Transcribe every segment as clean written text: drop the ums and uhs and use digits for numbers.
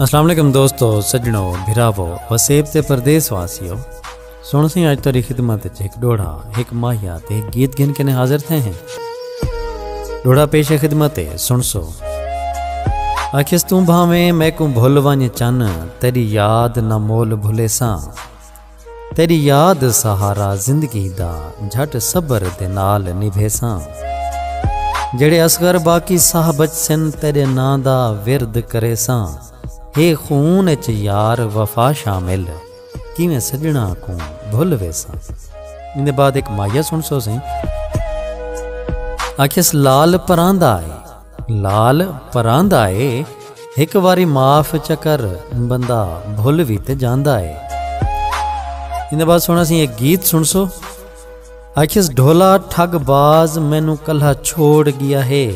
अस्सलाम वालेकुम दोस्तों, सज्जनों, भिरावो, वसेब ते परदेस वासियों। सुन सी अज तेरी खिदमत एक डोड़ा एक माहिया ते एक गीत गिन के हाजिर थे हैं। डोड़ा पेश खिदमत सुन सो। आखिस तू भावे मैं को भुल वंज चन, तेरी याद न मोल भुले सा। तेरी याद सहारा जिंदगी दा, झट सबर दे नाल निभे सा। जेड़े असगर बाकी साह बचसन, तेरे ना दा विरद करे सा। हे खून च यार वफा शामिल, किवें सजना को भुल वेसा। इनके बाद एक माया सुन सो सही। आखिस लाल परांदा है, लाल परांदा है, एक बारी माफ चकर बंदा भुल भी ते जांदा है। इनके बाद सुना सी एक गीत सुन सो। आखिस ढोला ठगबाज मैनू कल्हा छोड़ गया है,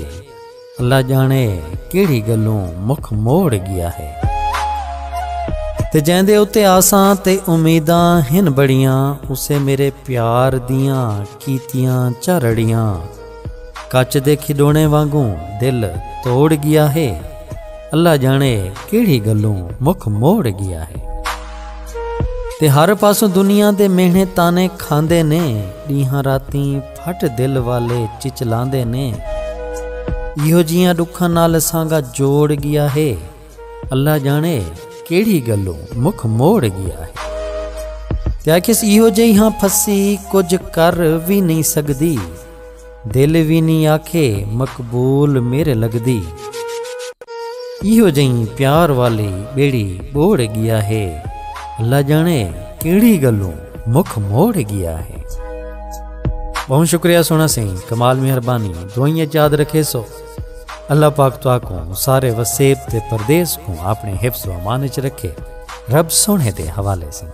अल्लाह जाने केड़ी गलों मुख मोड़ गया है। ते जैंदे उत्ते आसां ते उम्मीदां हिन बड़ियां, उसे मेरे प्यार दियां कीतियां झरड़ियां। कच दे खिडौने वांगू दिल तोड़ गया है, अल्लाह जाने केड़ी गलों मुख मोड़ गया है। ते हर पासों दुनिया दे मेहने ताने खांदे ने, डीहां रातीं फट दिल वाले चिचलांदे ने। इहो जियां दुखां नाल सांगा जोड़ गया है, अल्लाह जाने केड़ी गलों मुख मोड़ गया है। ते आखिस इहो जहियां फसी कुछ कर भी नहीं सकदी, दिल भी नहीं आखे मकबूल मेरे लगदी। इहो जही प्यार वाली बेड़ी बोड़ गया है, अल्लाह जाने केड़ी गलों मुख मोड़ गया है। बहुत शुक्रिया सोना सिंह, कमाल मेहरबानी, दुआएं याद रखे सो। अल्लाह पाक तो को सारे वसेब ते परदेस को अपने हिफ्ज़ व अमान च रखे। रब सोने दे हवाले से।